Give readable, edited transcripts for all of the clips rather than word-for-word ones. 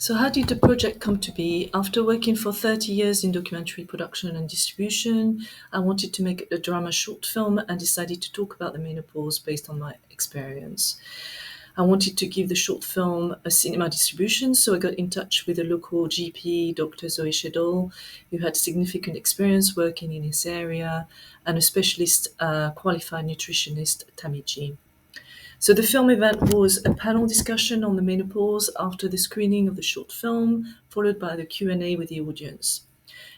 So how did the project come to be? After working for 30 years in documentary production and distribution, I wanted to make a drama short film and decided to talk about the menopause based on my experience. I wanted to give the short film a cinema distribution, so I got in touch with a local GP, Dr. Zoe Shedol, who had significant experience working in this area, and a specialist qualified nutritionist, Tamiji. So the film event was a panel discussion on the menopause after the screening of the short film, followed by the Q&A with the audience.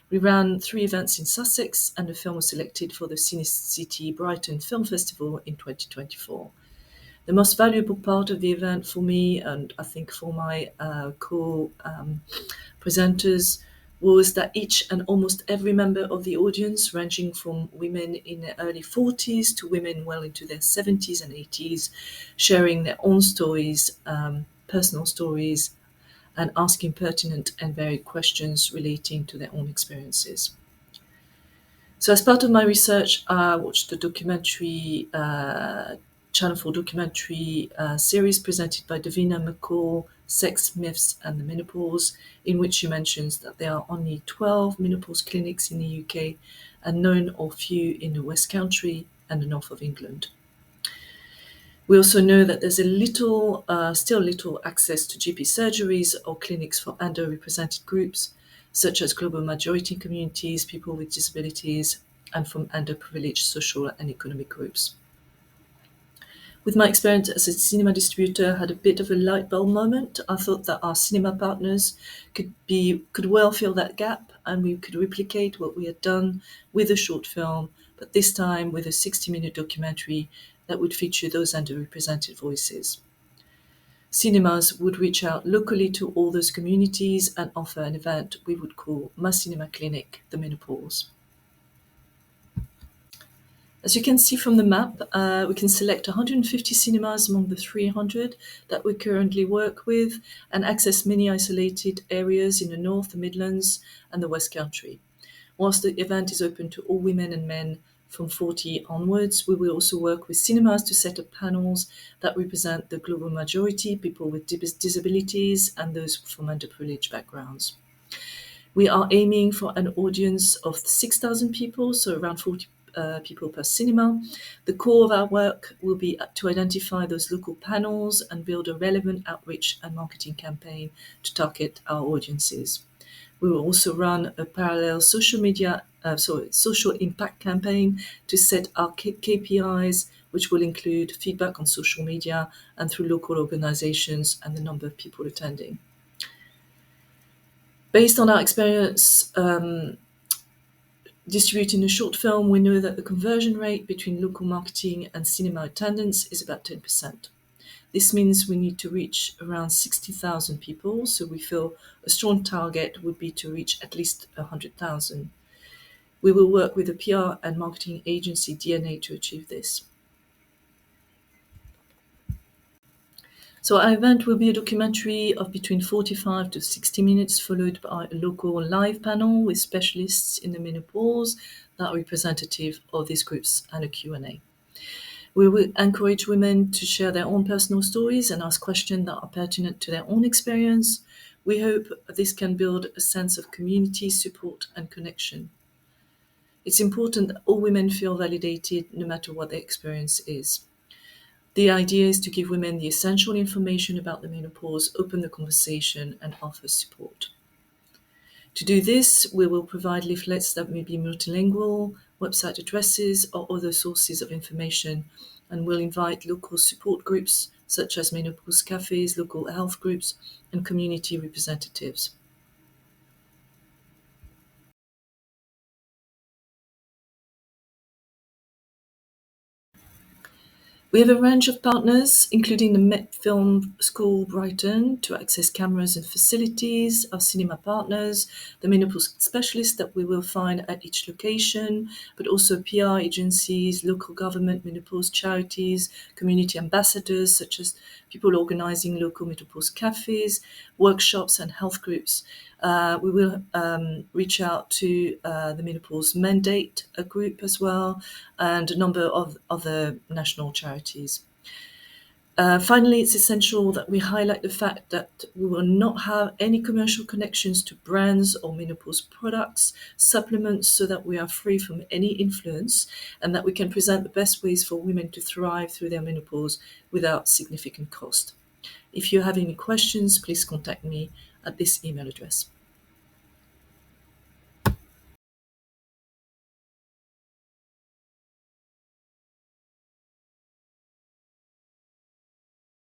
We ran 3 events in Sussex, and the film was selected for the Cine City Brighton Film Festival in 2024. The most valuable part of the event for me, and I think for my co-presenters, was that each and almost every member of the audience, ranging from women in their early 40s to women well into their 70s and 80s, sharing their own stories, personal stories, and asking pertinent and varied questions relating to their own experiences. So as part of my research, I watched the documentary, Channel 4 documentary series presented by Davina McCall, Sex, Myths and the Menopause, in which she mentions that there are only 12 menopause clinics in the UK and none or few in the West Country and the north of England. We also know that there's still little access to GP surgeries or clinics for underrepresented groups, such as global majority communities, people with disabilities, and from underprivileged social and economic groups. With my experience as a cinema distributor, I had a bit of a light bulb moment. I thought that our cinema partners could well fill that gap, and we could replicate what we had done with a short film, but this time with a 60-minute documentary that would feature those underrepresented voices. Cinemas would reach out locally to all those communities and offer an event we would call My Cinema Clinic, the Menopause. As you can see from the map, we can select 150 cinemas among the 300 that we currently work with and access many isolated areas in the North, the Midlands, and the West Country. Whilst the event is open to all women and men from 40 onwards, we will also work with cinemas to set up panels that represent the global majority, people with disabilities, and those from underprivileged backgrounds. We are aiming for an audience of 6,000 people, so around 40 people per cinema. The core of our work will be to identify those local panels and build a relevant outreach and marketing campaign to target our audiences. We will also run a parallel social impact campaign to set our KPIs, which will include feedback on social media and through local organizations and the number of people attending. Based on our experience distributing a short film, we know that the conversion rate between local marketing and cinema attendance is about 10%. This means we need to reach around 60,000 people, so we feel a strong target would be to reach at least 100,000. We will work with the PR and marketing agency DNA to achieve this. So our event will be a documentary of between 45 to 60 minutes, followed by a local live panel with specialists in the menopause that are representative of these groups and a Q&A. We will encourage women to share their own personal stories and ask questions that are pertinent to their own experience. We hope this can build a sense of community, support, and connection. It's important that all women feel validated no matter what their experience is. The idea is to give women the essential information about the menopause, open the conversation, and offer support. To do this, we will provide leaflets that may be multilingual, website addresses, or other sources of information, and we'll invite local support groups such as menopause cafes, local health groups, and community representatives. We have a range of partners, including the Met Film School Brighton, to access cameras and facilities, our cinema partners, the menopause specialists that we will find at each location, but also PR agencies, local government menopause charities, community ambassadors, such as people organizing local menopause cafes, workshops, and health groups. We will reach out to the Menopause Mandate group as well, and a number of other national charities. Finally, it's essential that we highlight the fact that we will not have any commercial connections to brands or menopause products, supplements, so that we are free from any influence and that we can present the best ways for women to thrive through their menopause without significant cost. If you have any questions, please contact me at this email address.